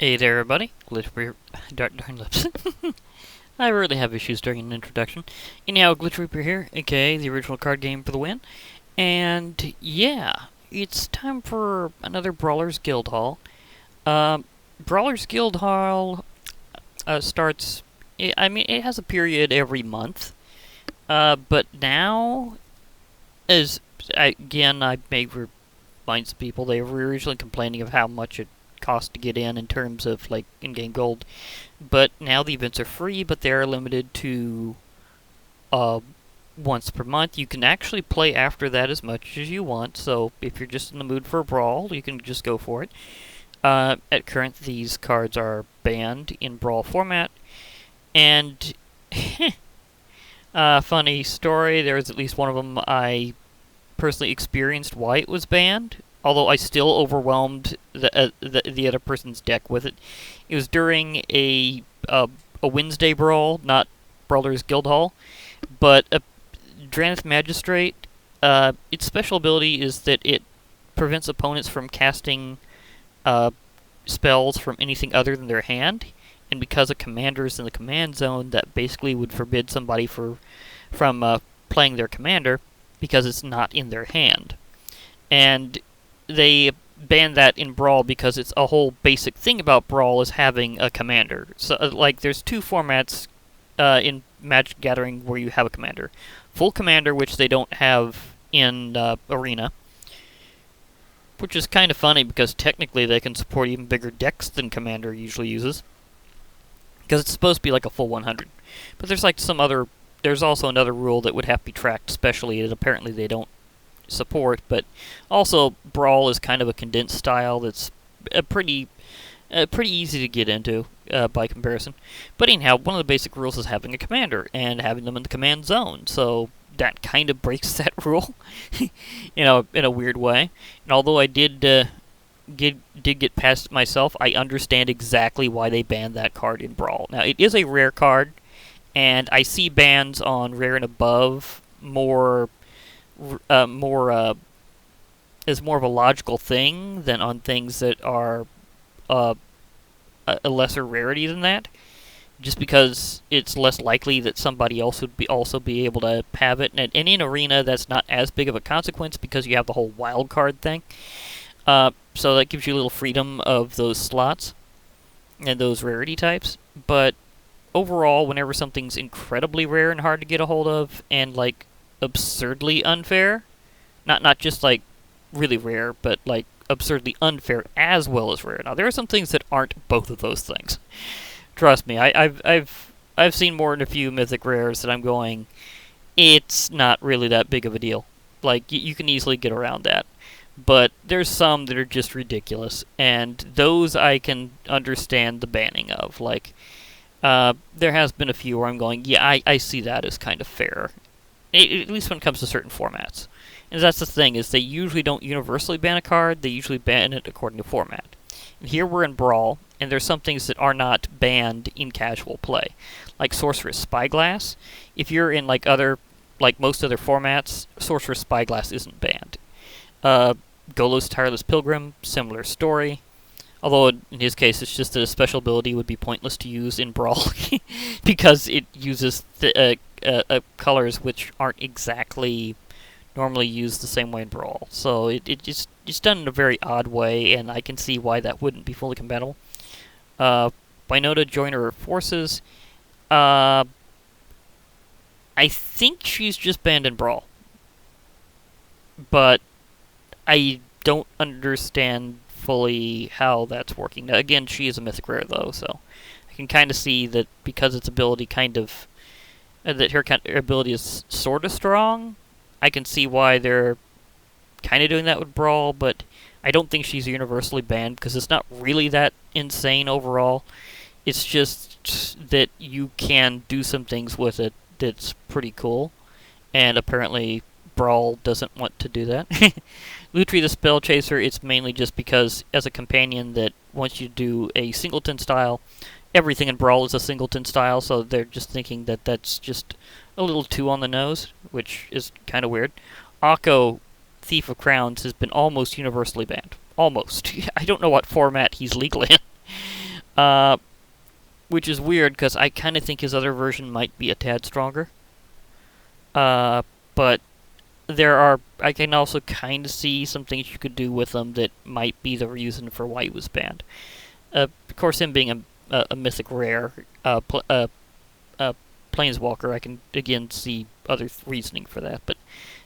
Hey there, everybody. Glitch Darn lips. I rarely have issues during an introduction. Anyhow, Glitch Reaper here, aka the original card game for the win. And yeah, it's time for another Brawlers Guildhall. Brawlers Guildhall starts. It has a period every month. But now, I may remind some people, they were originally complaining of how much it cost to get in terms of like in-game gold, but now the events are free, but they are limited to once per month. You can actually play after that as much as you want, so if you're just in the mood for a brawl, you can just go for it. At current, these cards are banned in Brawl format, and funny story, there was at least one of them I personally experienced why it was banned, although I still overwhelmed the other person's deck with it. It was during a Wednesday brawl, not Brawlers Guildhall, but a Dranith Magistrate. Its special ability is that it prevents opponents from casting spells from anything other than their hand, and because a commander is in the command zone, that basically would forbid somebody from playing their commander because it's not in their hand. And they banned that in Brawl because it's a whole basic thing about Brawl is having a commander. So, like, there's two formats in Magic Gathering where you have a commander. Full commander, which they don't have in Arena, which is kind of funny because technically they can support even bigger decks than commander usually uses, because it's supposed to be like a full 100. But there's like there's also another rule that would have to be tracked specially that apparently they don't support, but also Brawl is kind of a condensed style that's pretty easy to get into by comparison. But anyhow, one of the basic rules is having a commander and having them in the command zone, so that kind of breaks that rule, in a weird way. And although I did get past it myself, I understand exactly why they banned that card in Brawl. Now, it is a rare card, and I see bans on rare and above as more of a logical thing than on things that are a lesser rarity than that, just because it's less likely that somebody else would also be able to have it. And in Arena, that's not as big of a consequence because you have the whole wild card thing. So that gives you a little freedom of those slots and those rarity types. But overall, whenever something's incredibly rare and hard to get a hold of, and like absurdly unfair, not just like really rare, but like absurdly unfair as well as rare. Now there are some things that aren't both of those things. Trust me, I've seen more than a few mythic rares that I'm going, it's not really that big of a deal. Like you can easily get around that. But there's some that are just ridiculous, and those I can understand the banning of. Like, there has been a few where I'm going, yeah, I see that as kind of fair. At least when it comes to certain formats. And that's the thing, is they usually don't universally ban a card, they usually ban it according to format. And here we're in Brawl, and there's some things that are not banned in casual play. Like Sorceress Spyglass. If you're in like most other formats, Sorceress Spyglass isn't banned. Golo's Tireless Pilgrim, similar story. Although in his case, it's just that a special ability would be pointless to use in Brawl because it uses colors which aren't exactly normally used the same way in Brawl. So it's done in a very odd way, and I can see why that wouldn't be fully compatible. Winota Joiner Forces. I think she's just banned in Brawl, but I don't understand fully how that's working. Now, again, she is a mythic rare, though, so I can kind of see that because its ability that her ability is sort of strong, I can see why they're kind of doing that with Brawl, but I don't think she's universally banned because it's not really that insane overall. It's just that you can do some things with it that's pretty cool, and apparently Brawl doesn't want to do that. Lutri the Spell Chaser, it's mainly just because as a companion that once you do a singleton style, everything in Brawl is a singleton style, so they're just thinking that that's just a little too on the nose, which is kind of weird. Akko, Thief of Crowns, has been almost universally banned. Almost. I don't know what format he's legal in. Uh, which is weird because I kind of think his other version might be a tad stronger. But I can also kind of see some things you could do with him that might be the reason for why he was banned. Of course, him being a mythic rare, planeswalker, I can again see other reasoning for that. But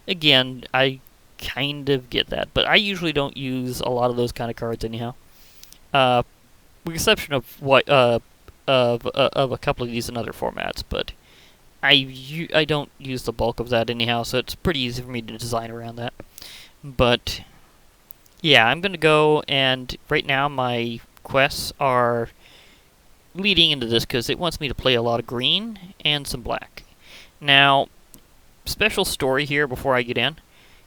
again, I kind of get that. But I usually don't use a lot of those kind of cards anyhow. With the exception of of a couple of these in other formats, but I don't use the bulk of that anyhow, so it's pretty easy for me to design around that. But yeah, I'm gonna go, and right now my quests are leading into this because it wants me to play a lot of green and some black. Now, special story here before I get in.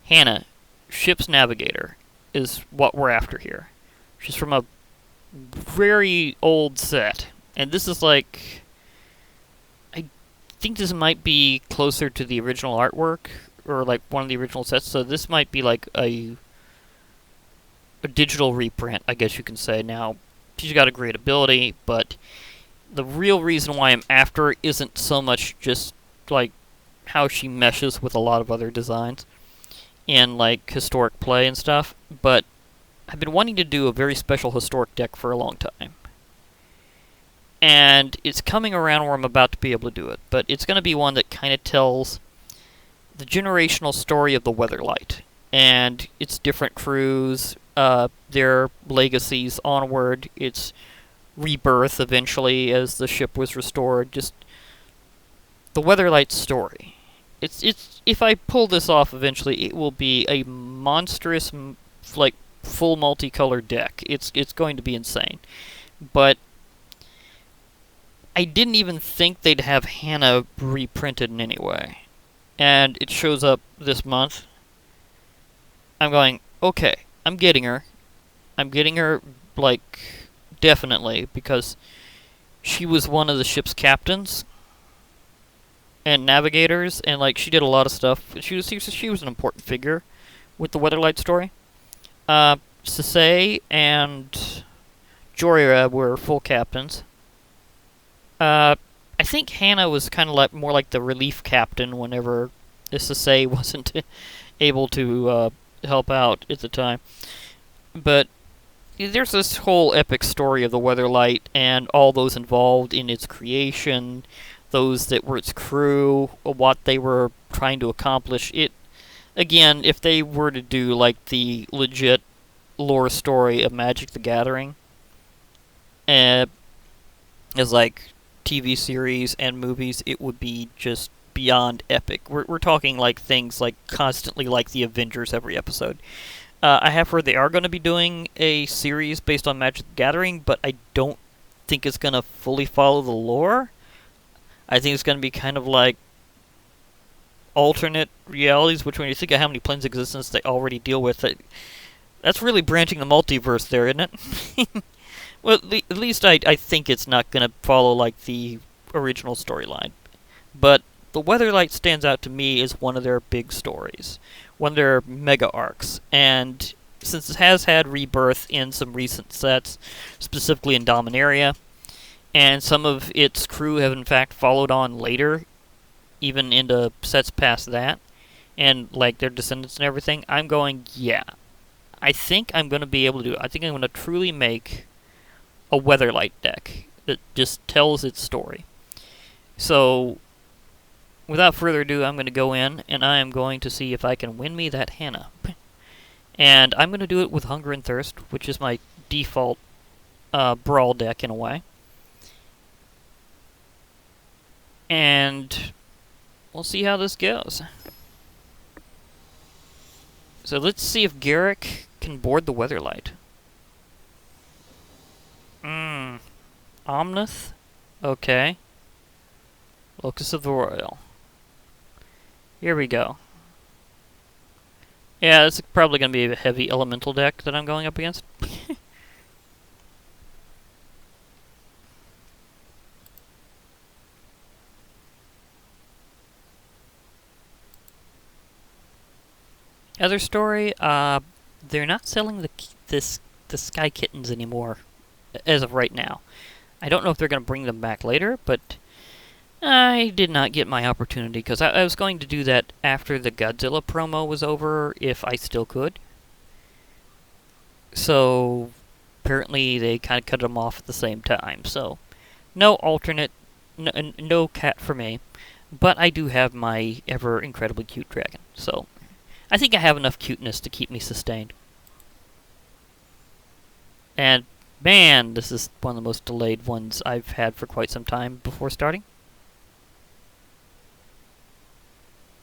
Hannah, ship's navigator, is what we're after here. She's from a very old set, and this is like, I think this might be closer to the original artwork, or like one of the original sets, so this might be like a digital reprint, I guess you can say. Now, she's got a great ability, but the real reason why I'm after her isn't so much just like how she meshes with a lot of other designs in like historic play and stuff, but I've been wanting to do a very special historic deck for a long time. And it's coming around where I'm about to be able to do it, but it's going to be one that kind of tells the generational story of the Weatherlight and its different crews, their legacies onward, its rebirth eventually as the ship was restored, just the Weatherlight story. It's if I pull this off eventually, it will be a monstrous, like, full multicolored deck. It's going to be insane. But I didn't even think they'd have Hannah reprinted in any way. And it shows up this month. I'm going, okay, I'm getting her. I'm getting her, like, definitely, because she was one of the ship's captains and navigators, and like she did a lot of stuff. She was an important figure with the Weatherlight story. Sasay and Jorya were full captains. I think Hannah was kind of like more like the relief captain whenever Sasay wasn't able to help out at the time. But there's this whole epic story of the Weatherlight and all those involved in its creation, those that were its crew, what they were trying to accomplish. It, again, if they were to do like the legit lore story of Magic the Gathering, as like TV series and movies, it would be just beyond epic. We're talking like things like constantly like the Avengers every episode. I have heard they are going to be doing a series based on Magic the Gathering, but I don't think it's going to fully follow the lore. I think it's going to be kind of like alternate realities, which when you think of how many planes of existence they already deal with, that's really branching the multiverse there, isn't it? Well, at least I think it's not going to follow like the original storyline. But the Weatherlight stands out to me as one of their big stories, one of their mega arcs. And since it has had rebirth in some recent sets, specifically in Dominaria, and some of its crew have in fact followed on later, even into sets past that, and like their descendants and everything, I'm going, yeah, I think I'm going to be able to do it. I think I'm going to truly make a Weatherlight deck that just tells its story. So, without further ado, I'm going to go in, and I am going to see if I can win me that Hannah. And I'm going to do it with Hunger and Thirst, which is my default Brawl deck in a way. And we'll see how this goes. So let's see if Garruk can board the Weatherlight. Omnath? Okay. Locus of the Royal. Here we go. Yeah, this is probably going to be a heavy elemental deck that I'm going up against. Other story, they're not selling the Sky Kittens anymore. as of right now. I don't know if they're going to bring them back later, but I did not get my opportunity, because I was going to do that after the Godzilla promo was over, if I still could. So, apparently they kind of cut them off at the same time, so no alternate, no cat for me. But I do have my ever incredibly cute dragon, so I think I have enough cuteness to keep me sustained. And man, this is one of the most delayed ones I've had for quite some time before starting.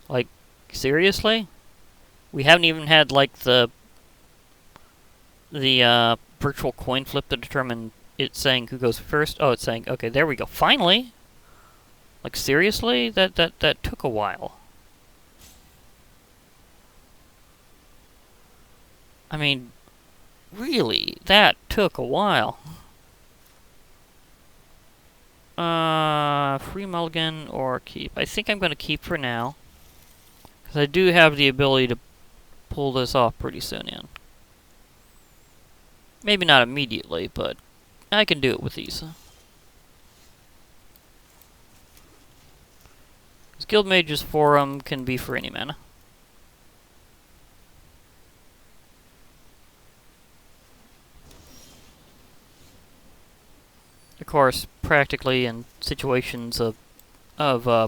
Like, seriously? We haven't even had, like, the virtual coin flip to determine it's saying who goes first. Oh, it's saying, okay, there we go. Finally! Like, seriously? That took a while. I mean, really? That took a while. Free mulligan or keep? I think I'm going to keep for now, because I do have the ability to pull this off pretty soon in. Maybe not immediately, but I can do it with these. Guildmage's Forum can be for any mana. Of course, practically in situations of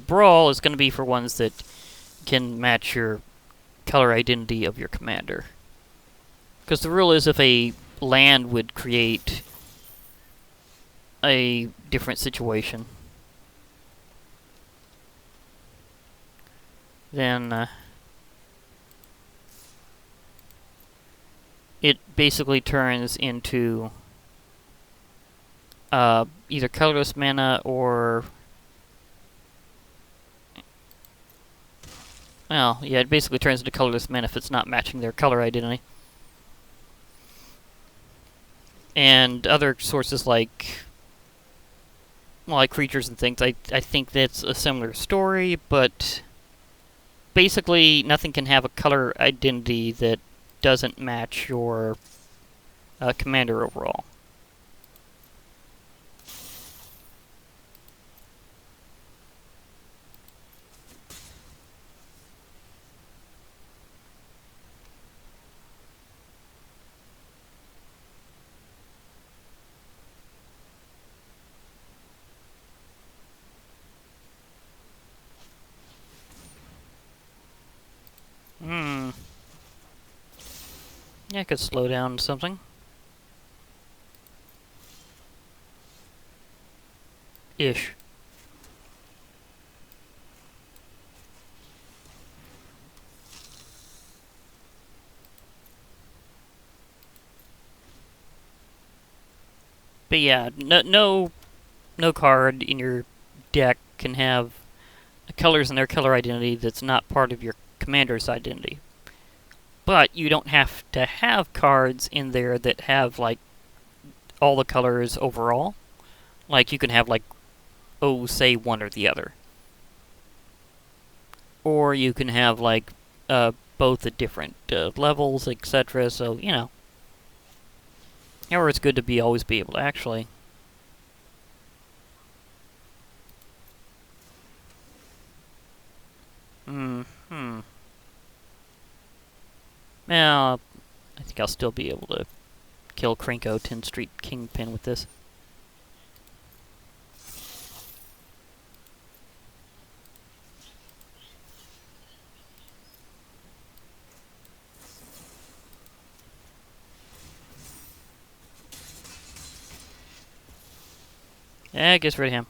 Brawl is going to be for ones that can match your color identity of your commander. Because the rule is, if a land would create a different situation, then it basically turns into either colorless mana or... Well, yeah, it basically turns into colorless mana if it's not matching their color identity. And other sources like... well, like creatures and things, I think that's a similar story, but... basically, nothing can have a color identity that doesn't match your commander overall. Yeah, I could slow down something. Ish. But yeah, no card in your deck can have colors in their color identity that's not part of your commander's identity. But you don't have to have cards in there that have, like, all the colors overall. Like, you can have, like, oh, say one or the other. Or you can have, like, both at different levels, etc. So, you know. Or it's good to always be able to actually... Well, I think I'll still be able to kill Krinko 10th Street Kingpin with this. Yeah, it gets rid of him.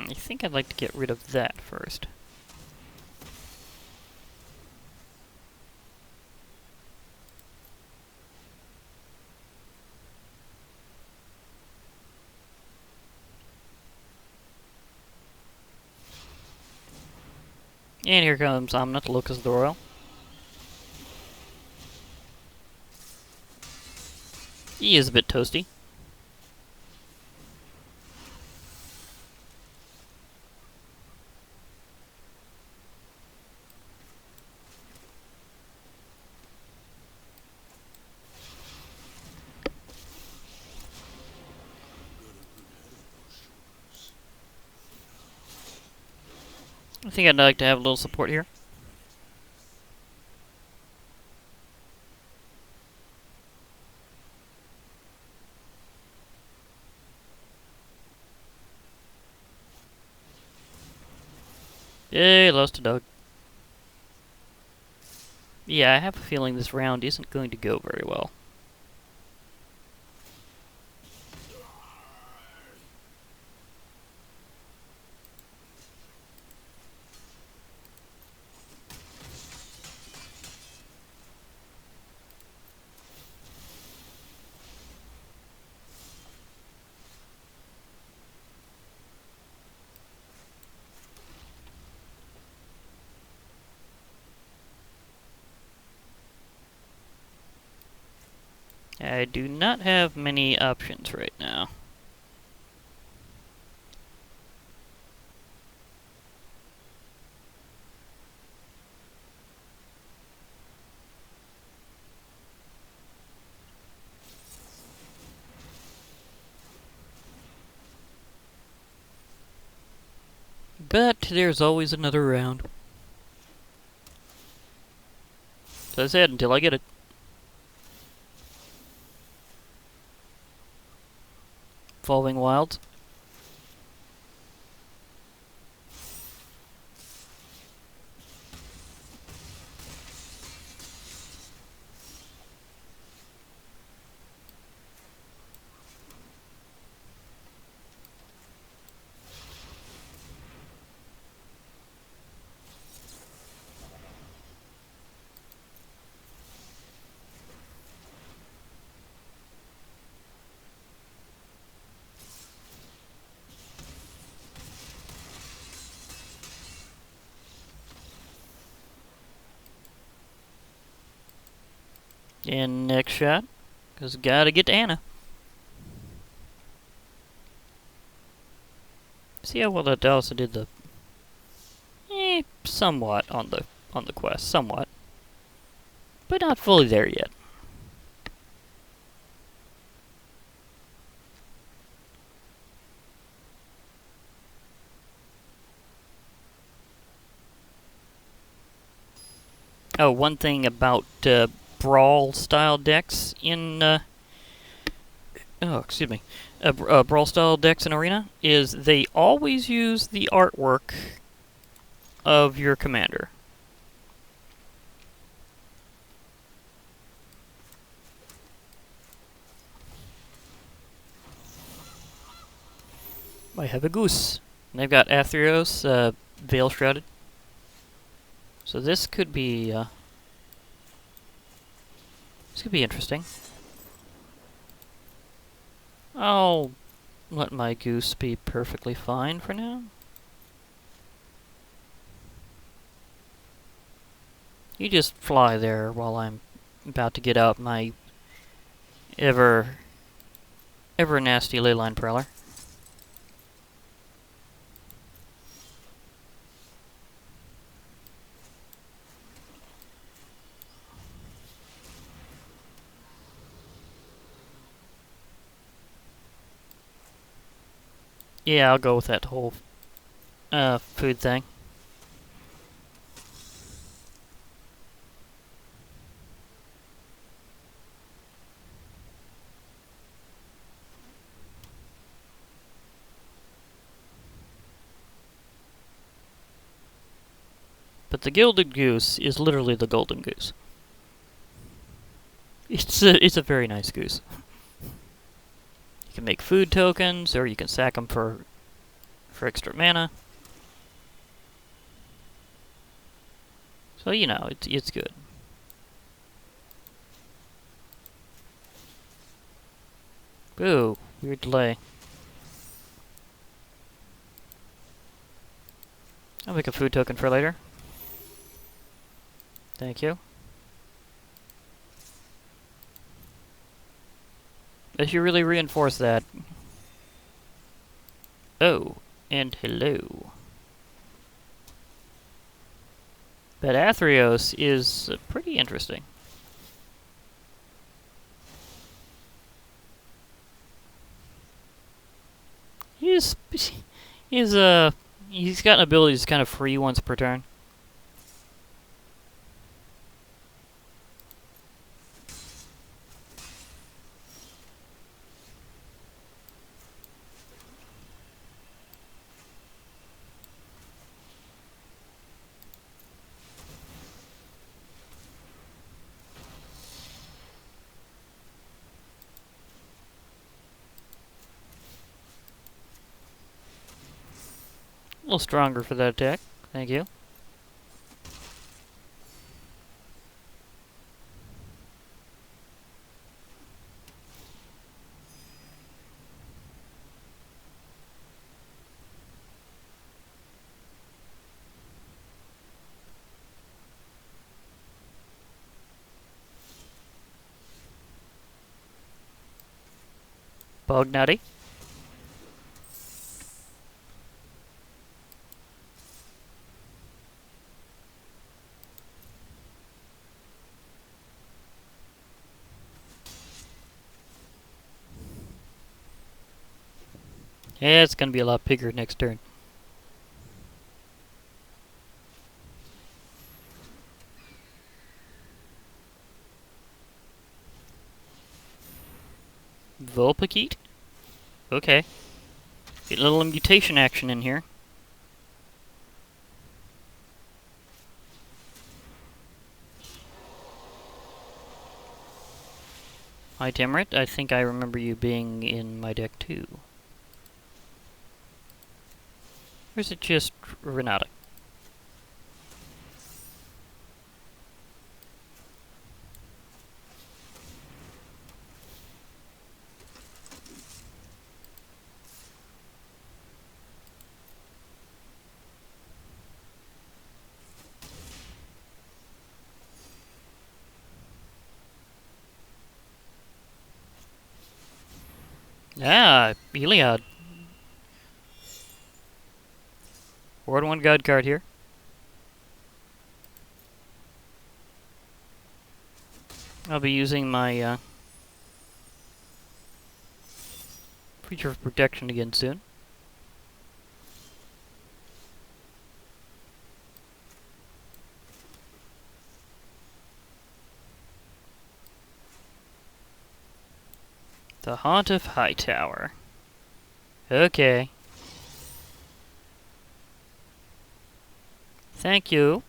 I think I'd like to get rid of that first. And here comes Omnit, Locust the Royal. He is a bit toasty. I think I'd like to have a little support here. Yay, lost a dog. Yeah, I have a feeling this round isn't going to go very well. I do not have many options right now. But there's always another round. As I said, until I get it. Evolving Wilds. And next shot, because gotta get to Anna. See how well that also did the somewhat on the quest, somewhat, but not fully there yet. Oh, one thing about Brawl style decks in Brawl style decks in Arena is they always use the artwork of your commander. I have a goose. And they've got Athreos, Veil Shrouded. So this could be interesting. I'll let my goose be perfectly fine for now. You just fly there while I'm about to get out my ever nasty Leyline Prowler. Yeah, I'll go with that whole food thing. But the Gilded Goose is literally the golden goose. It's a very nice goose. You can make food tokens, or you can sack them for extra mana. So you know, it's good. Ooh, weird delay. I'll make a food token for later. Thank you. I should really reinforce that. Oh, and hello. But Athreos is pretty interesting. He's got an ability that's kind of free once per turn. A little stronger for that attack. Thank you. Bog Nutty. Yeah, it's gonna be a lot bigger next turn. Vulpikeet? Okay. Get a little mutation action in here. Hi, Timrit. I think I remember you being in my deck too. Or is it just Renata? Ah, Iliad. Ward 1 God card here. I'll be using my Creature of Protection again soon. The Haunt of Hightower. Okay. Thank you.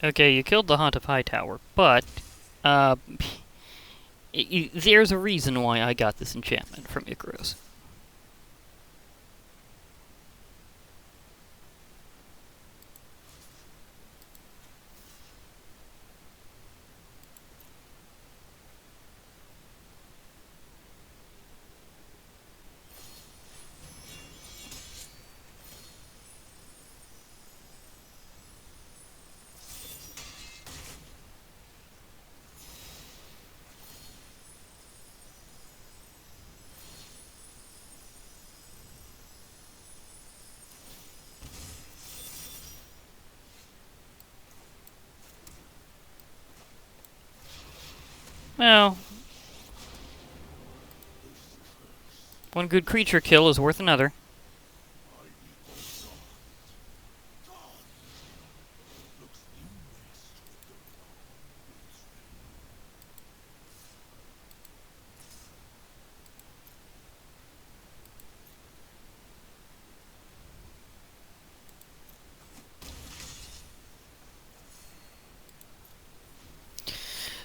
Okay, you killed the Haunt of Hightower, but there's a reason why I got this enchantment from Icaros. Well, one good creature kill is worth another.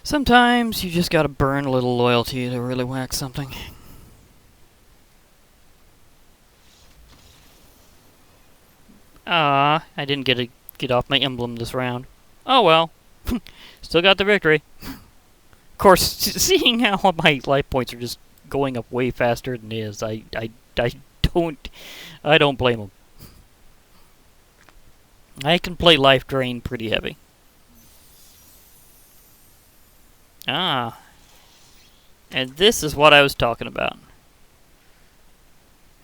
Sometimes you just gotta burn a little loyalty to really whack something. Ah, I didn't get off my emblem this round. Oh well. Still got the victory. Of course, seeing how my life points are just going up way faster than his, I don't blame him. I can play life drain pretty heavy. Ah. And this is what I was talking about.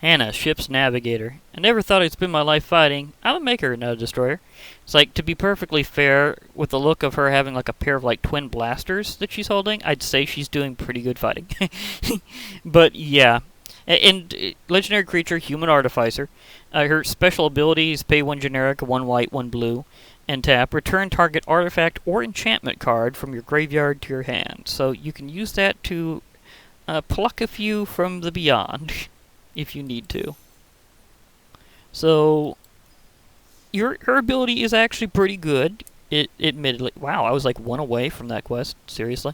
Hannah, ship's navigator. I never thought I'd spend my life fighting. I'm a maker, not a destroyer. It's like, to be perfectly fair, with the look of her having like a pair of like twin blasters that she's holding, I'd say she's doing pretty good fighting. But yeah. And legendary creature, human artificer. Her special abilities: pay 1 generic, 1 white, 1 blue, and tap. Return target artifact or enchantment card from your graveyard to your hand. So you can use that to pluck a few from the beyond, if you need to. So her ability is actually pretty good. Admittedly, wow, I was like 1 away from that quest. Seriously,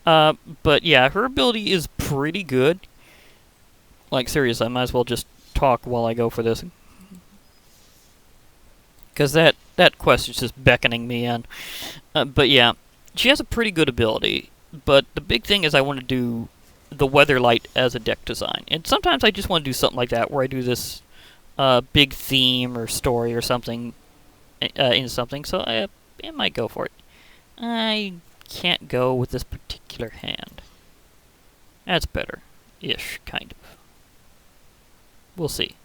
but yeah, her ability is pretty good. Like, seriously, I might as well just talk while I go for this, because that quest is just beckoning me in. But yeah, she has a pretty good ability. But the big thing is I want to do the Weatherlight as a deck design, and sometimes I just want to do something like that, where I do this big theme or story or something in something. So I might go for it. I can't go with this particular hand. That's better-ish, kind of. We'll see.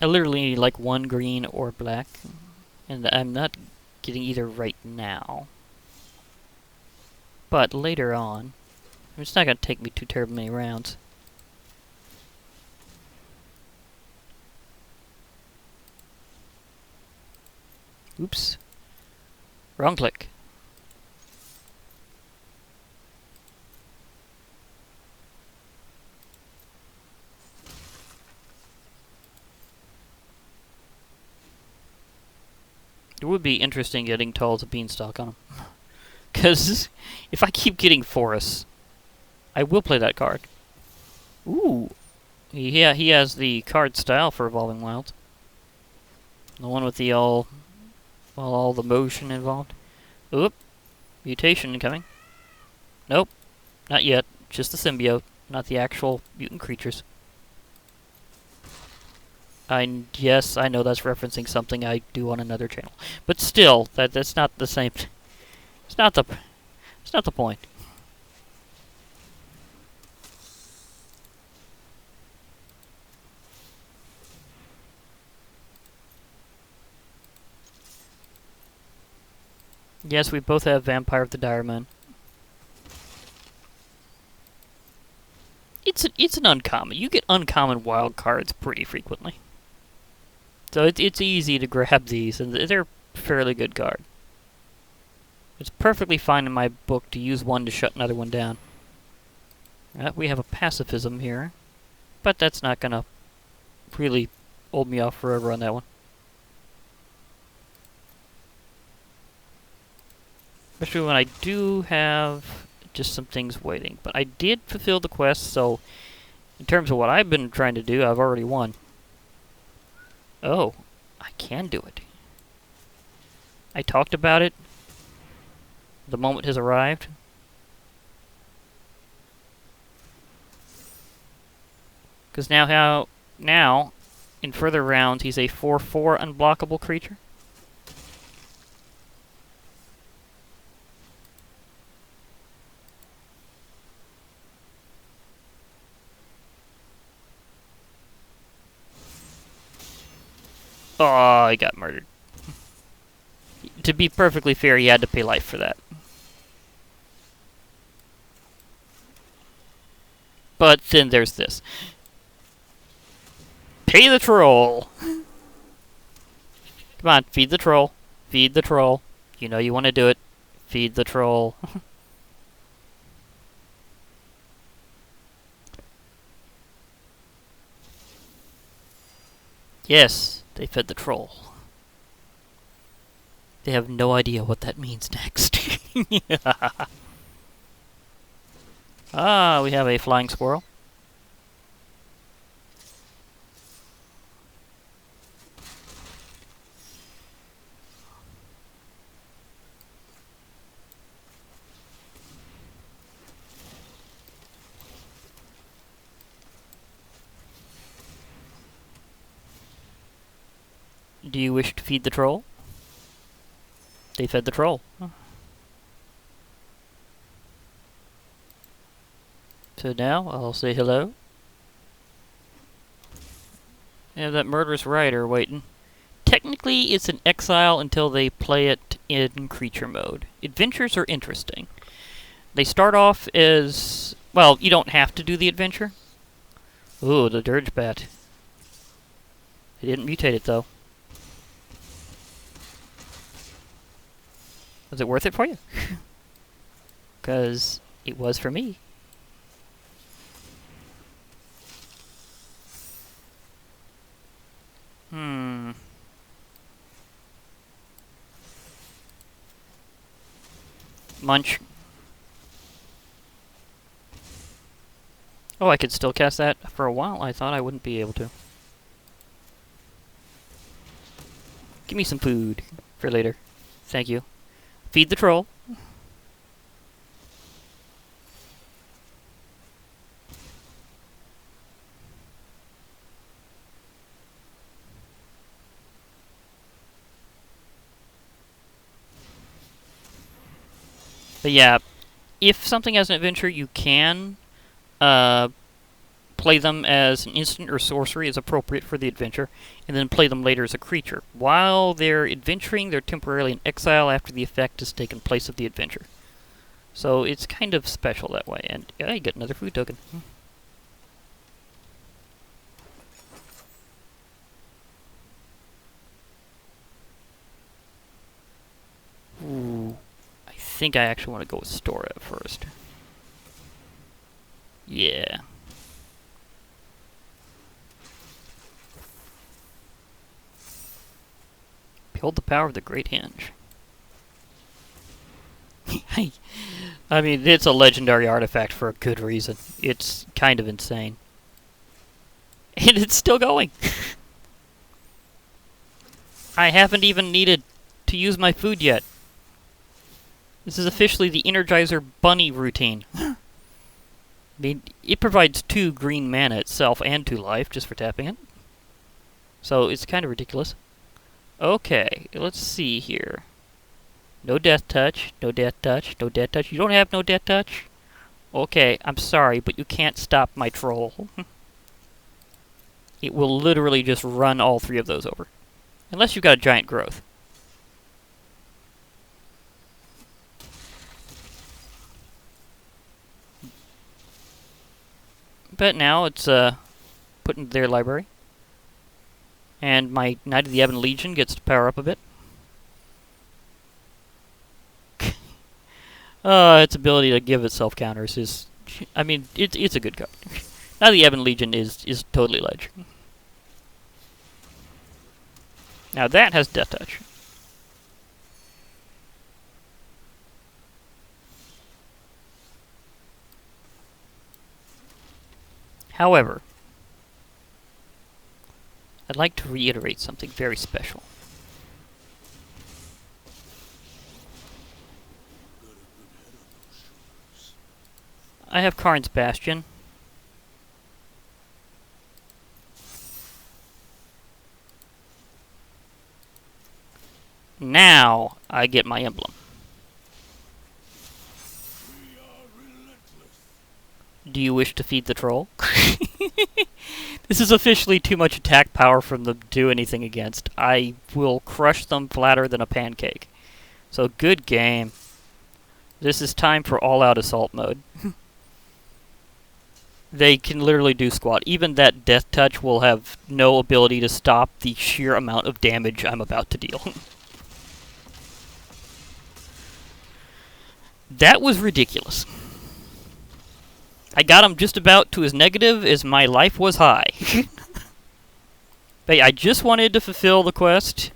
I literally need like 1 green or black, and I'm not getting either right now. But later on, it's not going to take me too terribly many rounds. Oops. Wrong click. It would be interesting getting tall as a beanstalk on him. Because if I keep getting forests, I will play that card. Ooh. Yeah, he has the card style for Evolving Wilds. The one with the all the motion involved. Oop. Mutation incoming. Nope. Not yet. Just the symbiote, not the actual mutant creatures. Yes, I know that's referencing something I do on another channel. But still, that's not the same. It's not the point. Yes, we both have Vampire of the Direman. It's an uncommon. You get uncommon wild cards pretty frequently. So it's easy to grab these, and they're a fairly good card. It's perfectly fine in my book to use one to shut another one down. We have a pacifism here, but that's not gonna really hold me off forever on that one. Especially when I do have just some things waiting. But I did fulfill the quest, so in terms of what I've been trying to do, I've already won. Oh, I can do it. I talked about it. The moment has arrived. Because now, in further rounds, he's a 4/4 unblockable creature. Oh, he got murdered. To be perfectly fair, he had to pay life for that. But then there's this. Pay the troll! Come on, feed the troll. Feed the troll. You know you want to do it. Feed the troll. Yes, they fed the troll. They have no idea what that means next. Ah, we have a flying squirrel. Do you wish to feed the troll? They fed the troll. So now I'll say hello. And that murderous rider waiting. Technically, it's an exile until they play it in creature mode. Adventures are interesting. They start off as... well, you don't have to do the adventure. Ooh, the dirge bat. They didn't mutate it, though. Was it worth it for you? Because it was for me. Munch. Oh, I could still cast that for a while. I thought I wouldn't be able to. Give me some food for later. Thank you. Feed the troll. But yeah, if something has an adventure, you can play them as an instant or sorcery as appropriate for the adventure, and then play them later as a creature. While they're adventuring, they're temporarily in exile after the effect has taken place of the adventure. So it's kind of special that way. And yeah, you get another food token. Ooh. I think I actually want to go with Stora at first. Yeah. Behold the power of the Great Hinge. I mean, it's a legendary artifact for a good reason. It's kind of insane. And it's still going! I haven't even needed to use my food yet. This is officially the Energizer Bunny routine. I mean, it provides 2 green mana itself and 2 life just for tapping it. So it's kind of ridiculous. Okay, let's see here. No death touch, no death touch, no death touch. You don't have no death touch? Okay, I'm sorry, but you can't stop my troll. It will literally just run all 3 of those over. Unless you've got a giant growth. But now it's put into their library. And my Knight of the Ebon Legion gets to power up a bit. Its ability to give itself counters is... I mean, it's a good card. Knight of the Ebon Legion is totally ledge. Now that has Death Touch. However, I'd like to reiterate something very special. I have Karn's Bastion. Now I get my emblem. Do you wish to feed the troll? This is officially too much attack power for them to do anything against. I will crush them flatter than a pancake. So good game. This is time for all-out assault mode. They can literally do squat. Even that death touch will have no ability to stop the sheer amount of damage I'm about to deal. That was ridiculous. I got him just about to as negative as my life was high. But I just wanted to fulfill the quest.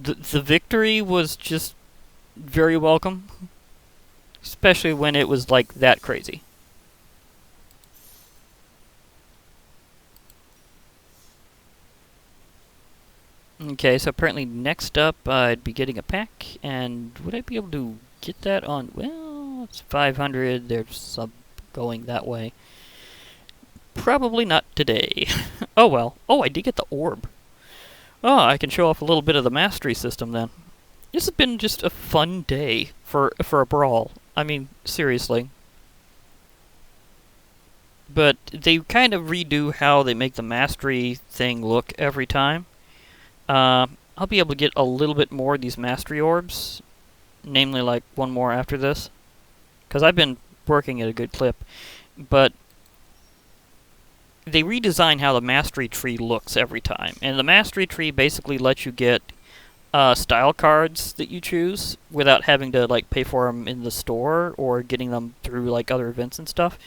The victory was just very welcome. Especially when it was like that crazy. Okay, so apparently next up I'd be getting a pack, and would I be able to get that on? Well, it's 500, there's some going that way. Probably not today. Oh well. Oh, I did get the orb. Oh, I can show off a little bit of the mastery system then. This has been just a fun day for a brawl. I mean, seriously. But they kind of redo how they make the mastery thing look every time. I'll be able to get a little bit more of these mastery orbs. Namely, like, one more after this. Because I've been working at a good clip. But they redesign how the mastery tree looks every time. And the mastery tree basically lets you get style cards that you choose without having to, like, pay for them in the store or getting them through, like, other events and stuff.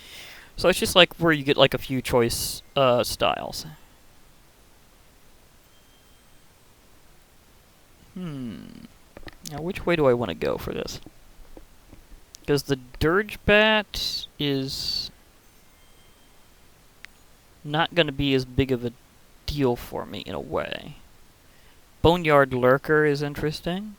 So it's just, like, where you get, like, a few choice styles. Now, which way do I want to go for this? Because the Dirge Bat is not going to be as big of a deal for me, in a way. Boneyard Lurker is interesting.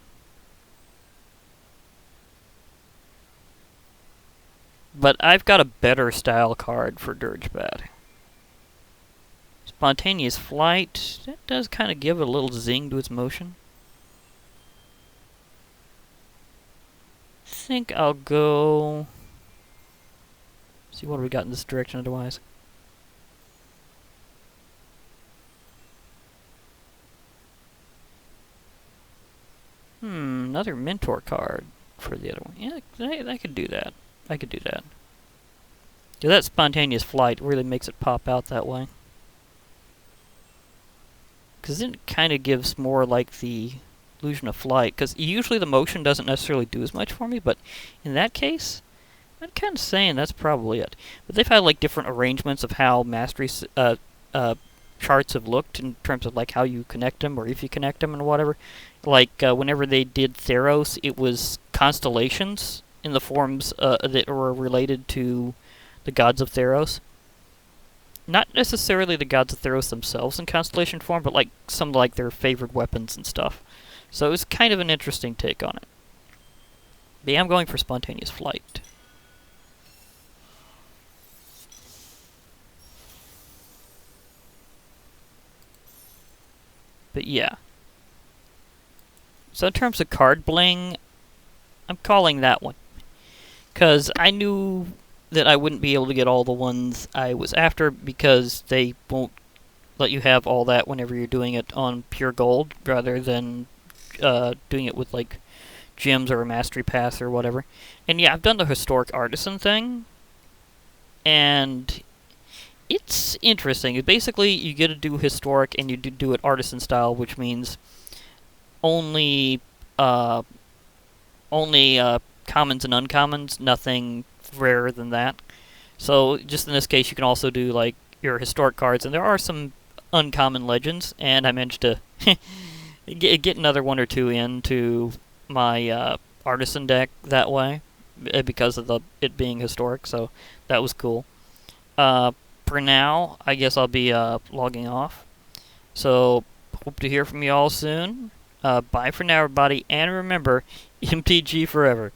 But I've got a better style card for Dirge Bat. Spontaneous Flight, that does kind of give it a little zing to its motion. I think I'll go... see what we got in this direction otherwise. Another mentor card for the other one. Yeah, I could do that. I could do that. Yeah, that Spontaneous Flight really makes it pop out that way. Because it kind of gives more like the illusion of flight. Because usually the motion doesn't necessarily do as much for me, but in that case, I'm kind of saying that's probably it. But they've had like different arrangements of how mastery charts have looked in terms of like how you connect them or if you connect them and whatever. Like whenever they did Theros, it was constellations in the forms that were related to the gods of Theros. Not necessarily the gods of Theros themselves in constellation form, but like some like their favorite weapons and stuff. So it was kind of an interesting take on it. But yeah, I'm going for Spontaneous Flight. But yeah. So in terms of card bling, I'm calling that one. Because I knew that I wouldn't be able to get all the ones I was after because they won't let you have all that whenever you're doing it on pure gold rather than doing it with like gems or a mastery pass or whatever. And yeah, I've done the historic artisan thing, and it's interesting. Basically, you get to do historic and you do it artisan style, which means only commons and uncommons, nothing rarer than that. So just in this case, you can also do like your historic cards, and there are some uncommon legends, and I managed to get another one or two into my artisan deck that way because of it being historic. So that was cool. For now, I guess I'll be logging off. So hope to hear from you all soon. Bye for now, everybody, and remember, MTG forever.